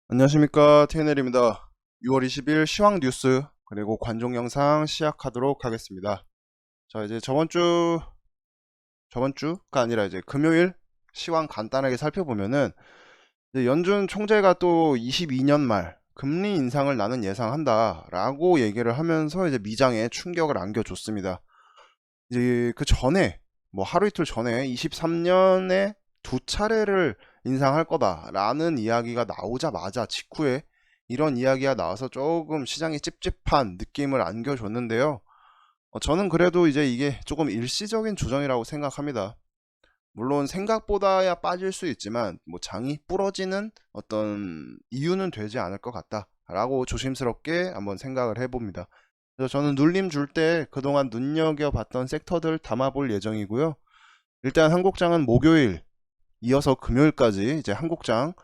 안녕하십니까, TNL입니다. 6월 20일 시황 뉴스 그리고 관종 영상 시작하도록 하겠습니다. 자, 이제 저번 주가 아니라 이제 금요일 시황 간단하게 살펴보면은 이제 연준 총재가 또 22년 말 금리 인상을 나는 예상한다라고 얘기를 하면서 이제 미장에 충격을 안겨줬습니다. 이제 그 전에 뭐 하루 이틀 전에 23년에 두 차례를 인상할 거다라는 이야기가 나오자마자 직후에 이런 이야기가 나와서 조금 시장이 찝찝한 느낌을 안겨줬는데요. 저는 그래도 이제 이게 조금 일시적인 조정이라고 생각합니다. 물론 생각보다야 빠질 수 있지만 뭐 장이 부러지는 어떤 이유는 되지 않을 것 같다라고 조심스럽게 한번 생각을 해봅니다. 그래서 저는 눌림 줄 때 그동안 눈여겨봤던 섹터들 담아볼 예정이고요. 일단 한국장은 목요일 이어서 금요일까지 이제 한국장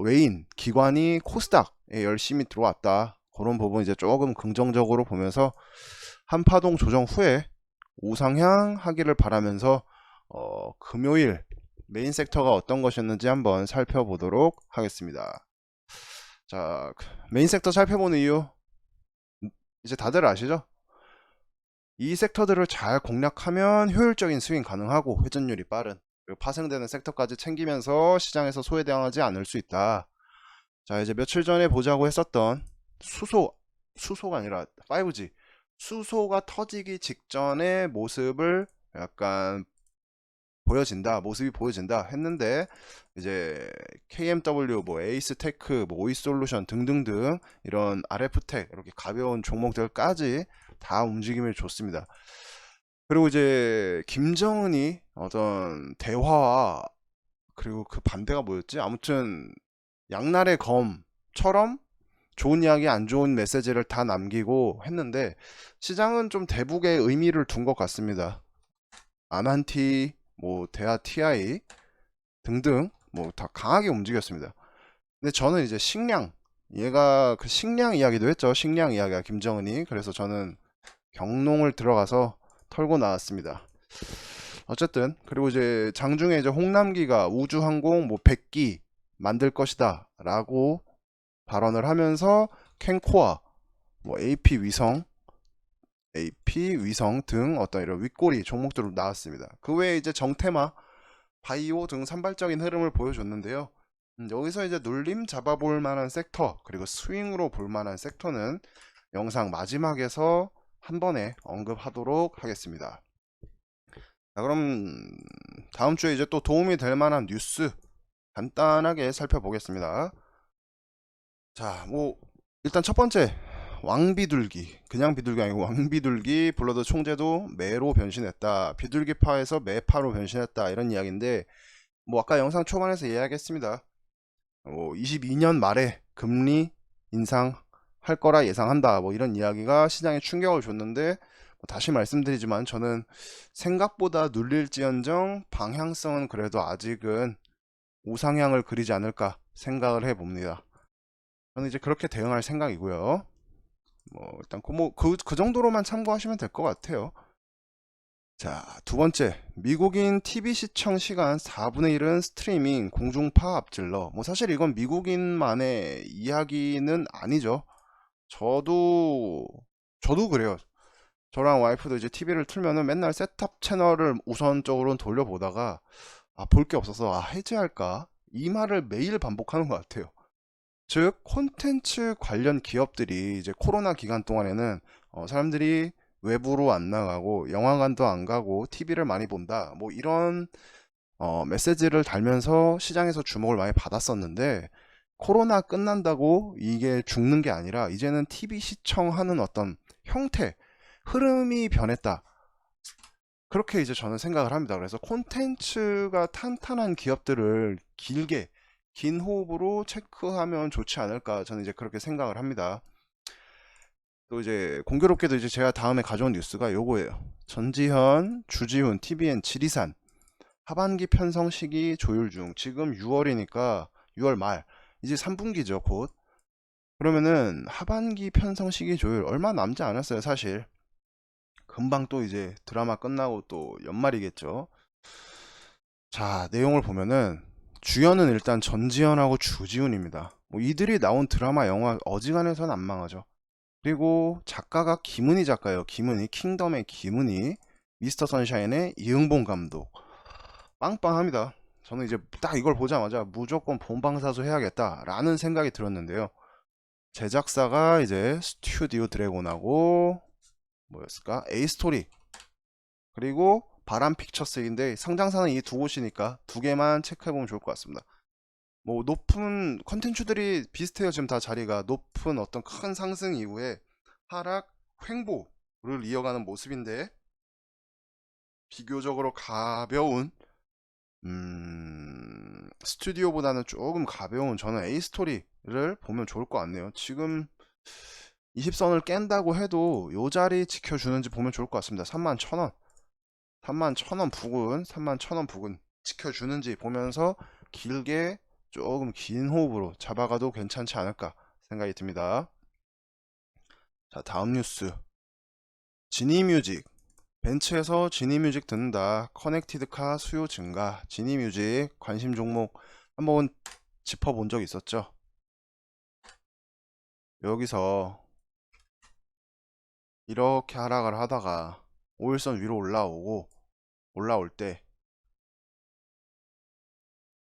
외인 기관이 코스닥에 열심히 들어왔다. 그런 부분 이제 조금 긍정적으로 보면서 한파동 조정 후에 우상향 하기를 바라면서 금요일 메인 섹터가 어떤 것이었는지 한번 살펴보도록 하겠습니다. 자, 메인 섹터 살펴보는 이유 이제 다들 아시죠? 이 섹터들을 잘 공략하면 효율적인 스윙 가능하고 회전율이 빠른 그리고 파생되는 섹터까지 챙기면서 시장에서 소외당하지 않을 수 있다. 자, 이제 며칠 전에 보자고 했었던 수소가 아니라 5G 수소가 터지기 직전의 모습을 약간 모습이 보여진다 했는데 이제 KMW, 뭐 에이스테크, 뭐 오이솔루션 등등등 이런 RF텍 이렇게 가벼운 종목들까지 다 움직임을 줬습니다. 그리고 이제 김정은이 어떤 대화와 그리고 그 반대가 뭐였지? 아무튼 양날의 검처럼 좋은 이야기 안 좋은 메시지를 다 남기고 했는데 시장은 좀 대북의 의미를 둔 것 같습니다. 아만티, 뭐 대하 TI 등등 뭐 다 강하게 움직였습니다. 근데 저는 이제 식량 얘가 그 식량 이야기도 했죠. 식량 이야기가 김정은이 그래서 저는 경농을 들어가서 털고 나왔습니다. 어쨌든 그리고 이제 장중에 이제 홍남기가 우주항공 뭐 100기 만들 것이다 라고 발언을 하면서 캔코아 뭐 AP 위성 등 어떤 이런 윗꼬리 종목들로 나왔습니다. 그 외에 이제 정테마 바이오 등 산발적인 흐름을 보여줬는데요. 여기서 이제 눌림 잡아볼 만한 섹터 그리고 스윙으로 볼 만한 섹터는 영상 마지막에서 한 번에 언급하도록 하겠습니다. 자, 그럼 다음 주에 이제 또 도움이 될 만한 뉴스 간단하게 살펴보겠습니다. 자, 뭐 일단 첫 번째 왕비둘기 그냥 비둘기 아니고 왕비둘기 블러드 총재도 매로 변신했다. 비둘기파에서 매파로 변신했다. 이런 이야기인데 뭐 아까 영상 초반에서 이야기했습니다. 22년 말에 금리 인상할 거라 예상한다. 뭐 이런 이야기가 시장에 충격을 줬는데 다시 말씀드리지만 저는 생각보다 눌릴지언정 방향성은 그래도 아직은 우상향을 그리지 않을까 생각을 해봅니다. 저는 이제 그렇게 대응할 생각이고요. 뭐 일단 그 정도로만 참고하시면 될 것 같아요. 자, 두 번째, 미국인 TV 시청 시간 4분의 1은 스트리밍, 공중파 앞질러. 뭐 사실 이건 미국인만의 이야기는 아니죠. 저도 저도 그래요. 저랑 와이프도 이제 TV를 틀면은 맨날 셋탑 채널을 우선적으로 돌려보다가 볼 게 없어서 해지할까? 이 말을 매일 반복하는 것 같아요. 즉 콘텐츠 관련 기업들이 이제 코로나 기간 동안에는 사람들이 외부로 안 나가고 영화관도 안 가고 TV를 많이 본다 뭐 이런 메시지를 달면서 시장에서 주목을 많이 받았었는데 코로나 끝난다고 이게 죽는 게 아니라 이제는 TV 시청하는 어떤 형태 흐름이 변했다 그렇게 이제 저는 생각을 합니다. 그래서 콘텐츠가 탄탄한 기업들을 긴 호흡으로 체크하면 좋지 않을까 저는 이제 그렇게 생각을 합니다. 또 이제 공교롭게도 이제 제가 다음에 가져온 뉴스가 요거예요. 전지현, 주지훈, TVN, 지리산 하반기 편성 시기 조율 중. 지금 6월이니까 6월 말 이제 3분기죠 곧. 그러면은 하반기 편성 시기 조율 얼마 남지 않았어요 사실. 금방 또 이제 드라마 끝나고 또 연말이겠죠. 자, 내용을 보면은 주연은 일단 전지현하고 주지훈입니다. 뭐 이들이 나온 드라마, 영화 어지간해서는 안 망하죠. 그리고 작가가 김은희 작가예요. 김은희, 킹덤의 김은희, 미스터 선샤인의 이응봉 감독. 빵빵합니다. 저는 이제 딱 이걸 보자마자 무조건 본방사수 해야겠다라는 생각이 들었는데요. 제작사가 이제 스튜디오 드래곤하고 뭐였을까? 에이스토리 그리고 바람 픽처스인데 상장사는 이 두 곳이니까 두 개만 체크해보면 좋을 것 같습니다. 뭐 높은 컨텐츠들이 비슷해요. 지금 다 자리가 높은 어떤 큰 상승 이후에 하락 횡보를 이어가는 모습인데 비교적으로 가벼운 스튜디오보다는 조금 가벼운 저는 A스토리를 보면 좋을 것 같네요. 지금 20선을 깬다고 해도 요 자리 지켜주는지 보면 좋을 것 같습니다. 31,000원 31,000원 부근 31,000원 부근 지켜주는지 보면서 길게 조금 긴 호흡으로 잡아가도 괜찮지 않을까 생각이 듭니다. 자, 다음 뉴스. 지니뮤직. 벤츠에서 지니뮤직 듣는다. 커넥티드카 수요 증가. 지니뮤직 관심 종목 한번 짚어본 적 있었죠. 여기서 이렇게 하락을 하다가 5일선 위로 올라올 때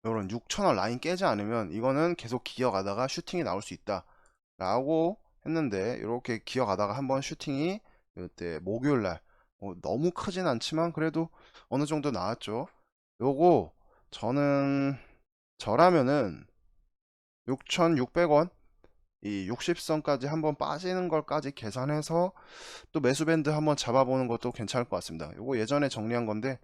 이런 6,000원 라인 깨지 않으면 이거는 계속 기어가다가 슈팅이 나올 수 있다 라고 했는데 이렇게 기어가다가 한번 슈팅이 이때 목요일날 너무 크진 않지만 그래도 어느 정도 나왔죠. 요거 저라면은 6,600원 이 60선까지 한번 빠지는 걸까지 계산해서 또 매수밴드 한번 잡아보는 것도 괜찮을 것 같습니다. 요거 예전에 정리한 건데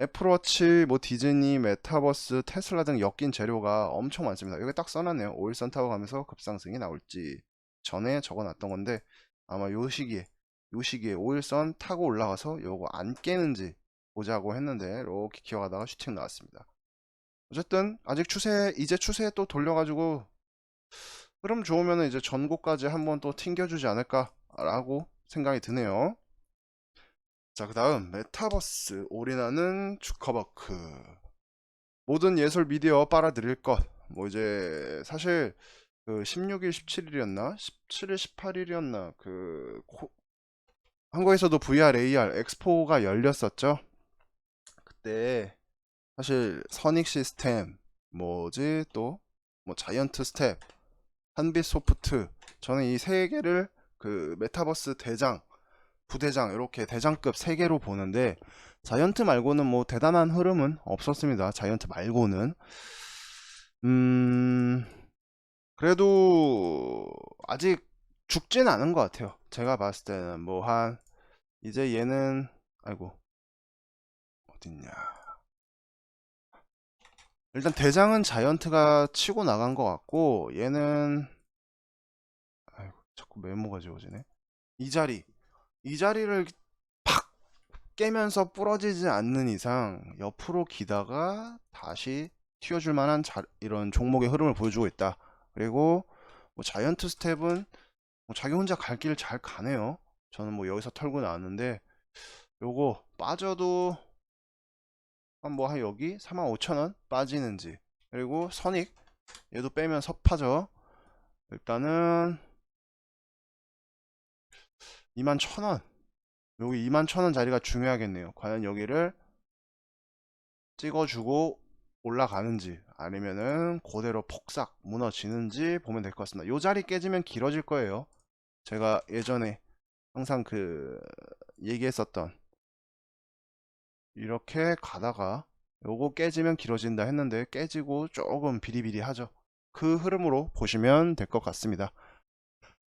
애플워치, 뭐 디즈니, 메타버스, 테슬라 등 엮인 재료가 엄청 많습니다. 여기 딱 써놨네요. 5일선 타고 가면서 급상승이 나올지 전에 적어놨던 건데 아마 요 시기에 5일선 타고 올라가서 요거 안 깨는지 보자고 했는데 이렇게 기어가다가 슈팅 나왔습니다. 어쨌든 아직 이제 추세 또 돌려가지고 흐름 좋으면 이제 전고까지 한번 또 튕겨주지 않을까라고 생각이 드네요. 자, 그 다음 메타버스 올인하는 주커버크. 모든 예술 미디어 빨아들일 것. 뭐 이제 사실 그 16일, 17일이었나? 17일, 18일이었나? 한국에서도 VR, AR 엑스포가 열렸었죠. 그때 사실 선익 시스템, 뭐지 또 뭐 자이언트 스텝, 한빛 소프트 저는 이 세 개를 그 메타버스 부대장 이렇게 대장급 세 개로 보는데 자이언트 말고는 뭐 대단한 흐름은 없었습니다. 자이언트 말고는 그래도 아직 죽진 않은 것 같아요. 제가 봤을 때는 뭐 한 이제 얘는 아이고 어딨냐 일단 대장은 자이언트가 치고 나간 것 같고 얘는 아이고 자꾸 메모가 지워지네. 이 자리를 팍 깨면서 부러지지 않는 이상 옆으로 기다가 다시 튀어줄 만한 이런 종목의 흐름을 보여주고 있다. 그리고 뭐 자이언트 스텝은 뭐 자기 혼자 갈 길 잘 가네요. 저는 뭐 여기서 털고 나왔는데 요거 빠져도 한 여기 45,000원 빠지는지 그리고 선익 얘도 빼면 섭하죠. 일단은 21,000원 여기 21,000원 자리가 중요하겠네요. 과연 여기를 찍어주고 올라가는지 아니면은 그대로 폭삭 무너지는지 보면 될 것 같습니다. 요 자리 깨지면 길어질 거예요. 제가 예전에 항상 얘기했었던 이렇게 가다가 요거 깨지면 길어진다 했는데 깨지고 조금 비리비리하죠. 그 흐름으로 보시면 될 것 같습니다.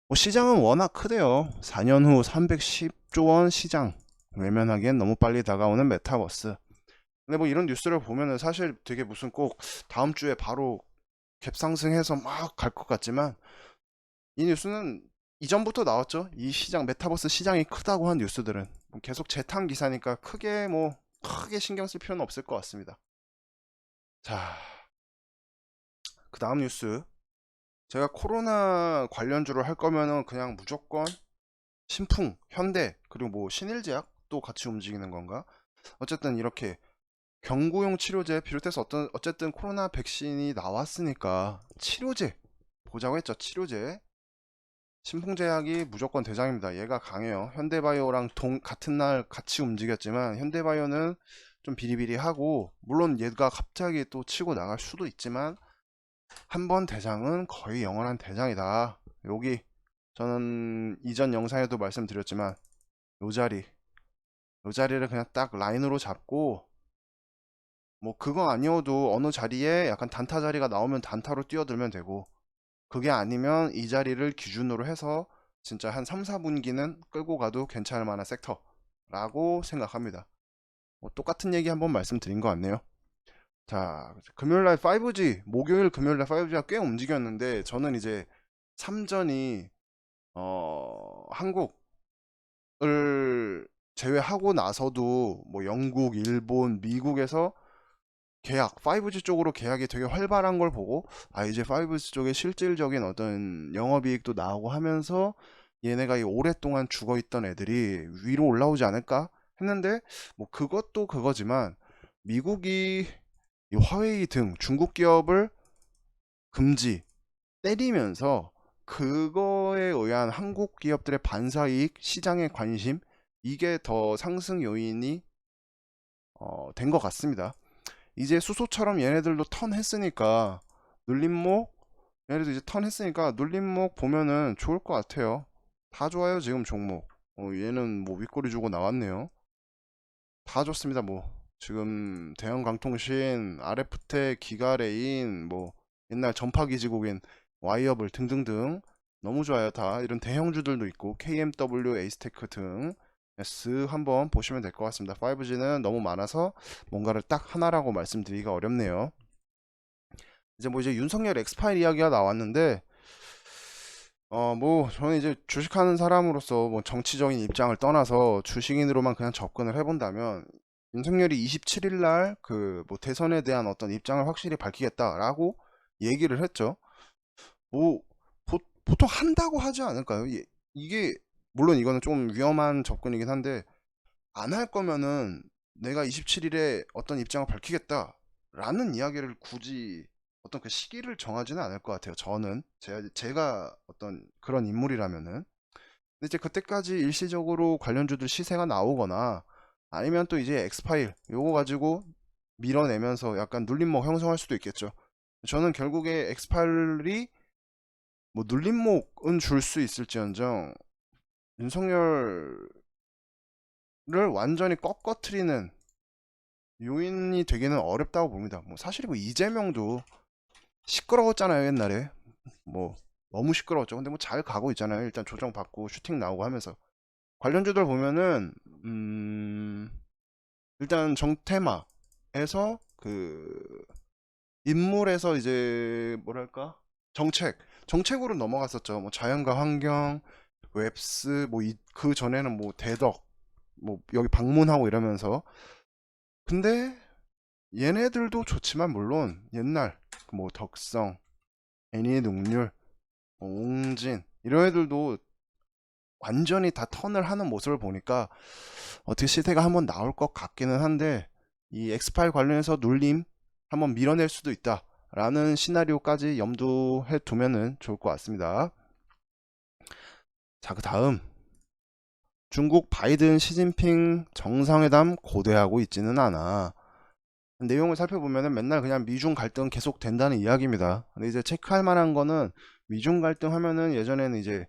뭐 시장은 워낙 크대요. 4년 후 310조 원 시장. 외면하기엔 너무 빨리 다가오는 메타버스. 근데 뭐 이런 뉴스를 보면은 사실 되게 무슨 꼭 다음 주에 바로 갭상승해서 막 갈 것 같지만 이 뉴스는 이전부터 나왔죠. 이 시장 메타버스 시장이 크다고 한 뉴스들은 계속 재탕 기사니까 크게 신경 쓸 필요는 없을 것 같습니다. 자, 그 다음 뉴스. 제가 코로나 관련주를 할 거면은 그냥 무조건 신풍, 현대, 그리고 뭐 신일제약도 같이 움직이는 건가? 어쨌든 이렇게 경구용 치료제 비롯해서 어쨌든 코로나 백신이 나왔으니까 치료제 보자고 했죠. 치료제. 신풍제약이 무조건 대장입니다. 얘가 강해요. 현대바이오랑 같은 날 같이 움직였지만 현대바이오는 좀 비리비리하고, 물론 얘가 갑자기 또 치고 나갈 수도 있지만 한 번 대장은 거의 영원한 대장이다. 여기 저는 이전 영상에도 말씀드렸지만 요 자리, 요 자리를 그냥 딱 라인으로 잡고, 뭐 그거 아니어도 어느 자리에 약간 단타 자리가 나오면 단타로 뛰어들면 되고, 그게 아니면 이 자리를 기준으로 해서 진짜 한 3, 4분기는 끌고 가도 괜찮을 만한 섹터라고 생각합니다. 똑같은 얘기 한번 말씀드린 것 같네요. 자, 금요일날 5G, 목요일 금요일날 5G가 꽤 움직였는데, 저는 이제 3전이 한국을 제외하고 나서도 뭐 영국, 일본, 미국에서 계약, 5G 쪽으로 계약이 되게 활발한 걸 보고, 아, 이제 5G 쪽에 실질적인 어떤 영업이익도 나오고 하면서 얘네가 이 오랫동안 죽어있던 애들이 위로 올라오지 않을까 했는데, 뭐 그것도 그거지만 미국이 이 화웨이 등 중국 기업을 금지, 때리면서 그거에 의한 한국 기업들의 반사이익, 시장의 관심, 이게 더 상승 요인이 된 것 같습니다. 이제 수소처럼 얘네들도 턴했으니까 눌림목, 얘네도 이제 턴했으니까 눌림목 보면은 좋을 것 같아요. 다 좋아요 지금 종목. 얘는 뭐 윗꼬리 주고 나왔네요. 다 좋습니다. 뭐 지금 대형강통신, RF텍, 기가레인, 뭐 옛날 전파기지국인 와이어블 등등등 너무 좋아요. 다 이런 대형주들도 있고 KMW, 에이스테크 등 S 한번 보시면 될 것 같습니다. 5G는 너무 많아서 뭔가를 딱 하나라고 말씀드리기가 어렵네요. 이제 뭐 이제 윤석열 엑스파일 이야기가 나왔는데, 뭐 저는 이제 주식하는 사람으로서 뭐 정치적인 입장을 떠나서 주식인으로만 그냥 접근을 해본다면, 윤석열이 27일 날 그 뭐 대선에 대한 어떤 입장을 확실히 밝히겠다라고 얘기를 했죠. 뭐 보통 한다고 하지 않을까요? 이게 물론 이거는 좀 위험한 접근이긴 한데, 안 할 거면은 내가 27일에 어떤 입장을 밝히겠다라는 이야기를 굳이 어떤 그 시기를 정하지는 않을 것 같아요. 저는 제가 어떤 그런 인물이라면은. 근데 이제 그때까지 일시적으로 관련주들 시세가 나오거나, 아니면 또 이제 엑스파일 요거 가지고 밀어내면서 약간 눌림목 형성할 수도 있겠죠. 저는 결국에 엑스파일이 뭐 눌림목은 줄 수 있을지언정 윤석열을 완전히 꺾어트리는 요인이 되기는 어렵다고 봅니다. 뭐 사실 뭐 이재명도 시끄러웠잖아요 옛날에. 뭐 너무 시끄러웠죠. 근데 뭐 잘 가고 있잖아요. 일단 조정 받고 슈팅 나오고 하면서. 관련주들 보면은 일단 정테마에서 그 인물에서 이제 뭐랄까, 정책으로 넘어갔었죠. 뭐 자연과 환경, 웹스, 뭐 그 전에는 뭐 대덕, 뭐 여기 방문하고 이러면서. 근데 얘네들도 좋지만 물론 옛날 뭐 덕성, 애니의 능률, 뭐 옹진 이런 애들도 완전히 다 턴을 하는 모습을 보니까 어떻게 시세가 한번 나올 것 같기는 한데, 이 엑스파일 관련해서 눌림 한번 밀어낼 수도 있다 라는 시나리오까지 염두해 두면은 좋을 것 같습니다. 자, 그 다음 중국 바이든 시진핑 정상회담 고대하고 있지는 않아. 내용을 살펴보면은 맨날 그냥 미중 갈등 계속 된다는 이야기입니다. 근데 이제 체크할 만한 거는, 미중 갈등 하면은 예전에는 이제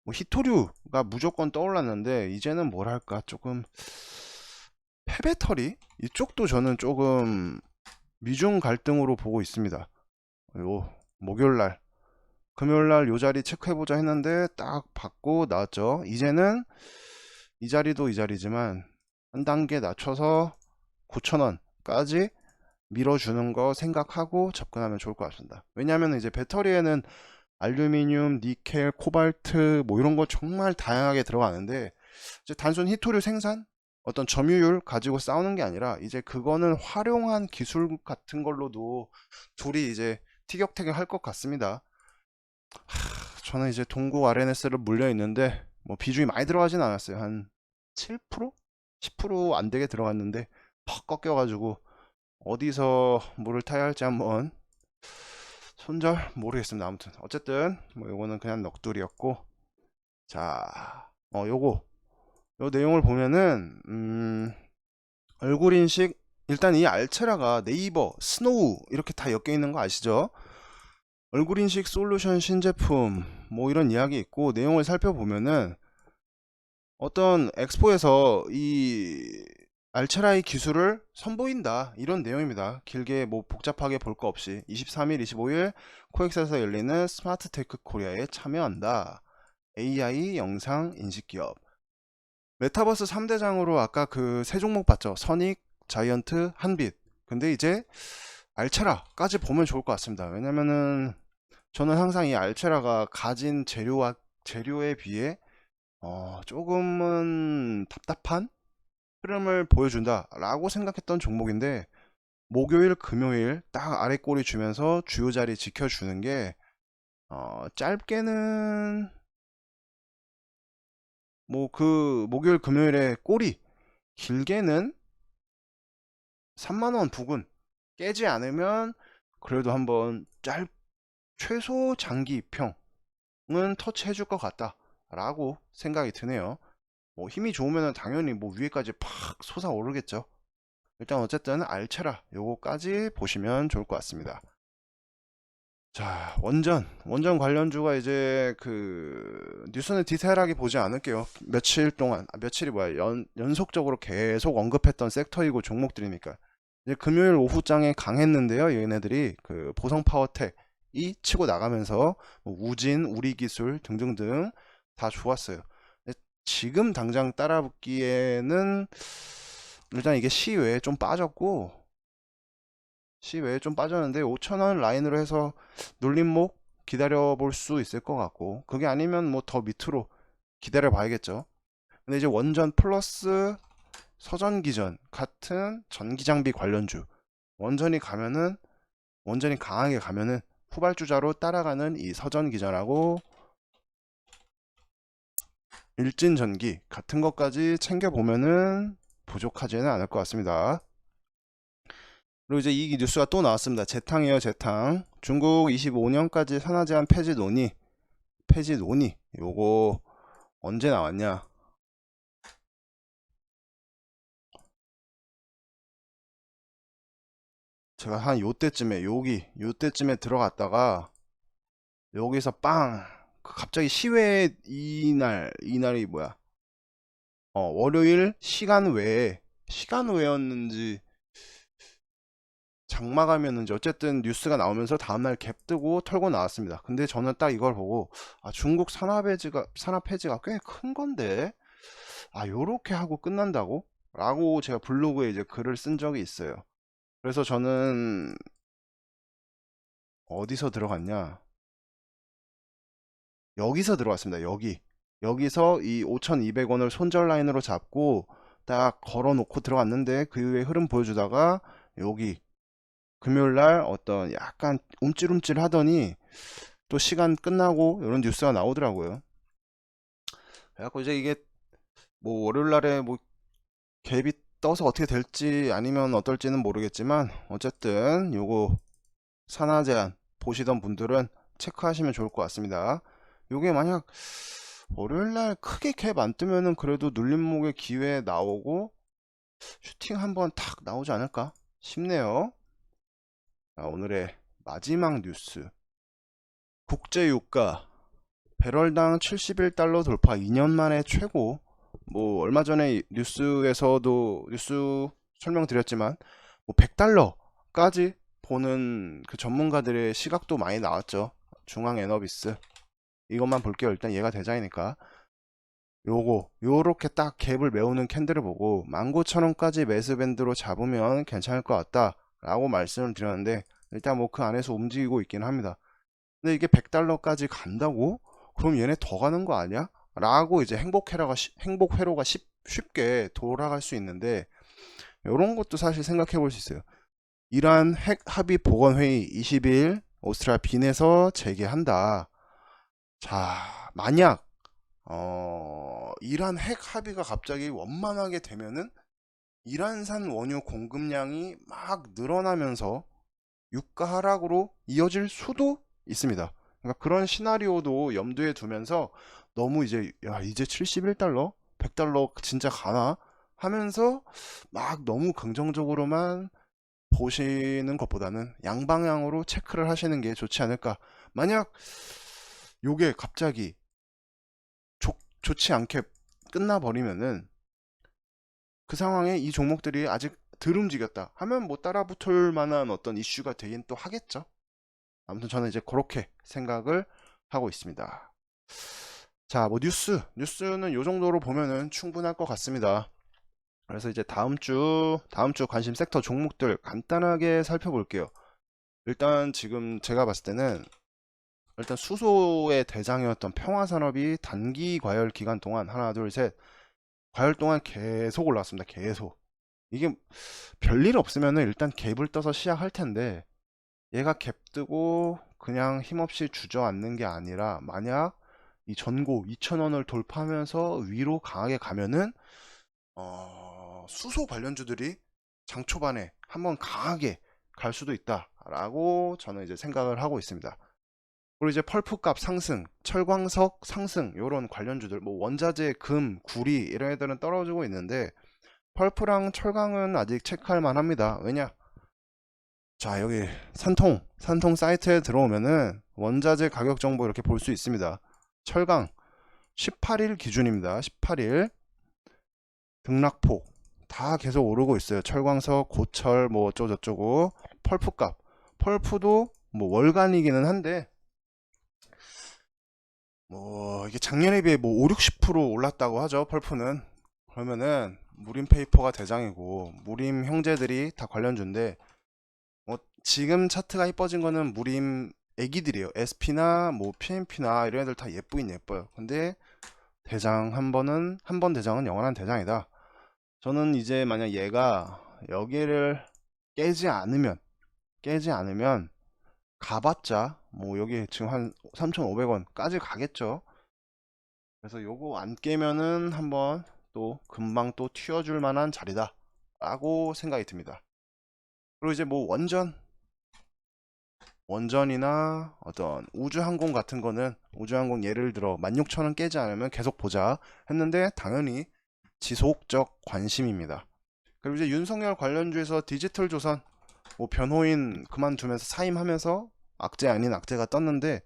뭐 히토류가 무조건 떠올랐는데, 이제는 뭐랄까 조금 폐배터리 이쪽도 저는 조금 미중 갈등으로 보고 있습니다. 요 목요일날 금요일날 요 자리 체크해보자 했는데 딱 받고 나왔죠. 이제는 이 자리도 이 자리지만 한 단계 낮춰서 9,000원까지 밀어주는 거 생각하고 접근하면 좋을 것 같습니다. 왜냐하면 이제 배터리에는 알루미늄, 니켈, 코발트 뭐 이런 거 정말 다양하게 들어가는데, 이제 단순 히토류 생산, 어떤 점유율 가지고 싸우는 게 아니라 이제 그거는 활용한 기술 같은 걸로도 둘이 이제 티격태격 할 것 같습니다. 저는 이제 동국 RNS를 물려 있는데 뭐 비중이 많이 들어가진 않았어요. 한 7%? 10%안 되게 들어갔는데 퍽 꺾여가지고 어디서 물을 타야 할지 한번 손절 모르겠습니다. 아무튼 어쨌든 뭐 요거는 그냥 넋두리였고, 자, 요거 요 내용을 보면은 얼굴 인식, 일단 이 알체라가 네이버, 스노우 이렇게 다 엮여 있는 거 아시죠? 얼굴 인식 솔루션 신제품 뭐 이런 이야기 있고, 내용을 살펴보면은 어떤 엑스포에서 이 알체라의 기술을 선보인다 이런 내용입니다. 길게 뭐 복잡하게 볼 거 없이 23일, 25일 코엑스에서 열리는 스마트 테크 코리아에 참여한다. AI 영상 인식 기업. 메타버스 3대장으로 아까 그 세 종목 봤죠? 선익, 자이언트, 한빛. 근데 이제 알체라까지 보면 좋을 것 같습니다. 왜냐면은 저는 항상 이 알체라가 가진 재료에 비해 조금은 답답한 흐름을 보여준다 라고 생각했던 종목인데, 목요일 금요일 딱 아래 꼬리 주면서 주요 자리 지켜주는 게 짧게는 뭐 그 목요일 금요일에 꼬리, 길게는 3만원 부근 깨지 않으면 그래도 한번 최소 장기 입형은 터치해 줄 것 같다 라고 생각이 드네요. 뭐 힘이 좋으면 당연히 뭐 위에까지 팍 솟아오르겠죠. 일단 어쨌든 알체라 요거까지 보시면 좋을 것 같습니다. 자, 원전 관련주가 이제 그 뉴스는 디테일하게 보지 않을게요. 며칠 동안, 며칠이 뭐야, 연속적으로 계속 언급했던 섹터이고 종목들이니까. 이제 금요일 오후장에 강했는데요. 얘네들이 그 보성 파워텍이 치고 나가면서 뭐 우진, 우리기술 등등등 다 좋았어요. 근데 지금 당장 따라붙기에는 일단 이게 시외에 좀 빠졌고, 시외에 좀 빠졌는데 5,000원 라인으로 해서 눌림목 기다려 볼 수 있을 것 같고, 그게 아니면 뭐 더 밑으로 기다려 봐야겠죠. 근데 이제 원전 플러스 서전기전 같은 전기장비 관련주, 원전이 강하게 가면은 후발주자로 따라가는 이 서전기전하고 일진전기 같은 것까지 챙겨보면은 부족하지는 않을 것 같습니다. 그리고 이제 이 뉴스가 또 나왔습니다. 재탕이에요, 재탕. 중국 25년까지 산화 제한 폐지 논의. 요거 언제 나왔냐? 제가 한 요때쯤에 들어갔다가 여기서 빵! 갑자기 시외 이날이 뭐야? 월요일 시간 외였는지 장마감이었는지 어쨌든 뉴스가 나오면서 다음날 갭 뜨고 털고 나왔습니다. 근데 저는 딱 이걸 보고, 중국 산업 폐지가 꽤 큰 건데, 요렇게 하고 끝난다고? 라고 제가 블로그에 이제 글을 쓴 적이 있어요. 그래서 저는 어디서 들어갔냐? 여기서 들어왔습니다. 여기서 이 5,200원을 손절 라인으로 잡고 딱 걸어 놓고 들어갔는데, 그 이후에 흐름 보여주다가 여기 금요일날 어떤 약간 움찔움찔 하더니 또 시간 끝나고 이런 뉴스가 나오더라고요. 그래갖고 이제 이게 뭐 월요일날에 뭐 갭이 떠서 어떻게 될지 아니면 어떨지는 모르겠지만, 어쨌든 요거 산화 제한 보시던 분들은 체크하시면 좋을 것 같습니다. 요게 만약 월요일날 크게 갭 안 뜨면은 그래도 눌림목의 기회 나오고 슈팅 한번 탁 나오지 않을까 싶네요. 오늘의 마지막 뉴스. 국제유가 배럴당 71달러 돌파, 2년 만에 최고. 뭐 얼마 전에 뉴스에서도 뉴스 설명드렸지만 뭐 100달러까지 보는 그 전문가들의 시각도 많이 나왔죠. 중앙에너비스 이것만 볼게요. 일단 얘가 대장이니까 요렇게 딱 갭을 메우는 캔들을 보고 19,000원까지 매수밴드로 잡으면 괜찮을 것 같다 라고 말씀을 드렸는데, 일단 뭐 그 안에서 움직이고 있긴 합니다. 근데 이게 100달러까지 간다고? 그럼 얘네 더 가는 거 아니야? 라고 이제 행복회로가 쉽게 돌아갈 수 있는데, 이런 것도 사실 생각해 볼 수 있어요. 이란 핵 합의 보건회의 20일 오스트리아 빈에서 재개한다. 자, 만약 이란 핵 합의가 갑자기 원만하게 되면은 이란산 원유 공급량이 막 늘어나면서 유가 하락으로 이어질 수도 있습니다. 그러니까 그런 시나리오도 염두에 두면서 너무 이제 야 이제 71달러 100달러 진짜 가나 하면서 막 너무 긍정적으로만 보시는 것보다는 양방향으로 체크를 하시는 게 좋지 않을까. 만약 요게 갑자기 좋지 않게 끝나버리면은 그 상황에 이 종목들이 아직 덜 움직였다 하면 뭐 따라붙을 만한 어떤 이슈가 되긴 또 하겠죠. 아무튼 저는 이제 그렇게 생각을 하고 있습니다. 자, 뭐 뉴스는 요 정도로 보면은 충분할 것 같습니다. 그래서 이제 다음 주 관심 섹터 종목들 간단하게 살펴볼게요. 일단 지금 제가 봤을 때는 일단 수소의 대장이었던 평화산업이 단기 과열 기간 동안 하나, 둘, 셋 과열 동안 계속 올라왔습니다. 계속. 이게 별일 없으면은 일단 갭을 떠서 시작할 텐데 얘가 갭 뜨고 그냥 힘없이 주저앉는 게 아니라 만약 이 전고 2,000원을 돌파하면서 위로 강하게 가면은 수소 관련주들이 장 초반에 한번 강하게 갈 수도 있다라고 저는 이제 생각을 하고 있습니다. 그리고 이제 펄프 값 상승, 철광석 상승 이런 관련주들 뭐 원자재, 금, 구리 이런 애들은 떨어지고 있는데 펄프랑 철강은 아직 체크할 만합니다. 왜냐? 자, 여기 산통 사이트에 들어오면은 원자재 가격 정보 이렇게 볼 수 있습니다. 철강 18일 기준입니다. 18일 등락폭 다 계속 오르고 있어요. 철광석, 고철 뭐 어쩌고저쩌고. 펄프값 펄프도 뭐 월간이기는 한데 뭐 이게 작년에 비해 뭐 5, 60% 올랐다고 하죠. 펄프는. 그러면은 무림 페이퍼가 대장이고 무림 형제들이 다 관련주인데 지금 차트가 이뻐진 거는 무림 애기들이에요. SP나 뭐 PMP나 이런 애들 다 예쁘긴 예뻐요. 근데 대장 한 번 대장은 영원한 대장이다. 저는 이제 만약 얘가 여기를 깨지 않으면 가봤자 뭐 여기 지금 한 3,500원까지 가겠죠. 그래서 요거 안 깨면은 한번 또 금방 또 튀어줄 만한 자리다 라고 생각이 듭니다. 그리고 이제 뭐 원전이나 어떤 우주항공 같은 거는 우주항공 예를 들어 16,000원 깨지 않으면 계속 보자 했는데 당연히 지속적 관심입니다. 그리고 이제 윤석열 관련주에서 디지털 조선 뭐 변호인 그만두면서 사임하면서 악재 아닌 악재가 떴는데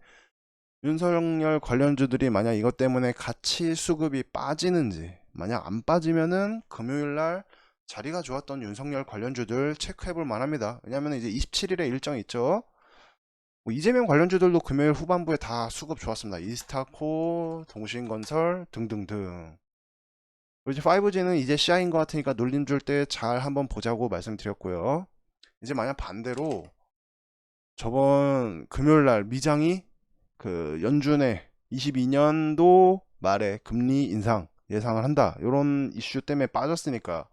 윤석열 관련주들이 만약 이것 때문에 가치 수급이 빠지는지 만약 안 빠지면은 금요일날 자리가 좋았던 윤석열 관련주들 체크해볼 만합니다. 왜냐하면 이제 27일에 일정 있죠. 뭐 이재명 관련주들도 금요일 후반부에 다 수급 좋았습니다. 이스타코, 동신건설 등등등. 그리고 이제 5G는 이제 시야인 것 같으니까 눌림 줄 때 잘 한번 보자고 말씀드렸고요. 이제 만약 반대로 저번 금요일날 미장이 그 연준의 22년도 말에 금리 인상 예상을 한다. 이런 이슈 때문에 빠졌으니까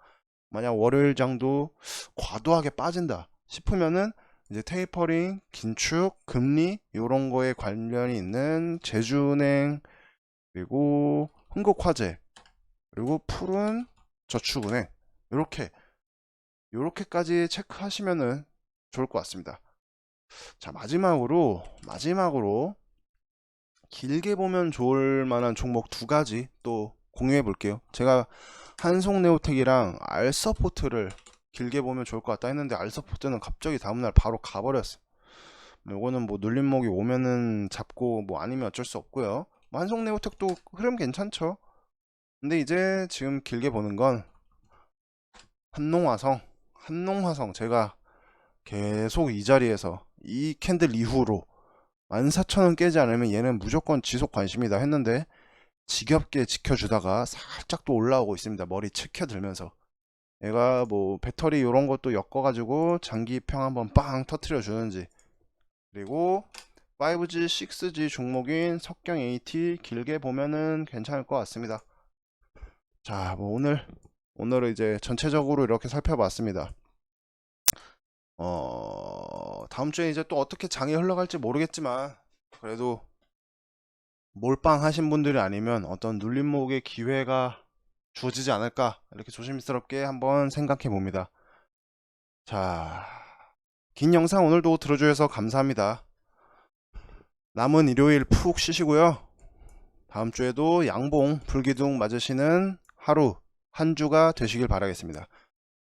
만약 월요일장도 과도하게 빠진다 싶으면은 이제 테이퍼링, 긴축, 금리 이런 거에 관련이 있는 제주은행 그리고 흥국화재 그리고 푸른 저축은행 이렇게까지 체크하시면은 좋을 것 같습니다. 자, 마지막으로 길게 보면 좋을 만한 종목 두 가지 또 공유해 볼게요. 제가 한송네오텍이랑 알서포트를 길게 보면 좋을 것 같다 했는데 알서포트는 갑자기 다음날 바로 가버렸어. 요거는 뭐 눌림목이 오면은 잡고 뭐 아니면 어쩔 수 없고요. 뭐 한송네오텍도 흐름 괜찮죠. 근데 이제 지금 길게 보는 건 한농화성 제가 계속 이 자리에서 이 캔들 이후로 14,000원 깨지 않으면 얘는 무조건 지속 관심이다 했는데 지겹게 지켜주다가 살짝 또 올라오고 있습니다. 머리 치켜들면서 얘가 뭐 배터리 이런 것도 엮어가지고 장기평 한번 빵 터트려 주는지 그리고 5G, 6G 종목인 석경 AT 길게 보면은 괜찮을 것 같습니다. 자, 뭐 오늘은 이제 전체적으로 이렇게 살펴봤습니다. 다음 주에 이제 또 어떻게 장이 흘러갈지 모르겠지만 그래도 몰빵 하신 분들이 아니면 어떤 눌림목의 기회가 주어지지 않을까 이렇게 조심스럽게 한번 생각해 봅니다. 자, 긴 영상 오늘도 들어주셔서 감사합니다. 남은 일요일 푹 쉬시고요. 다음 주에도 양봉 불기둥 맞으시는 하루 한 주가 되시길 바라겠습니다.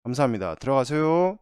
감사합니다. 들어가세요.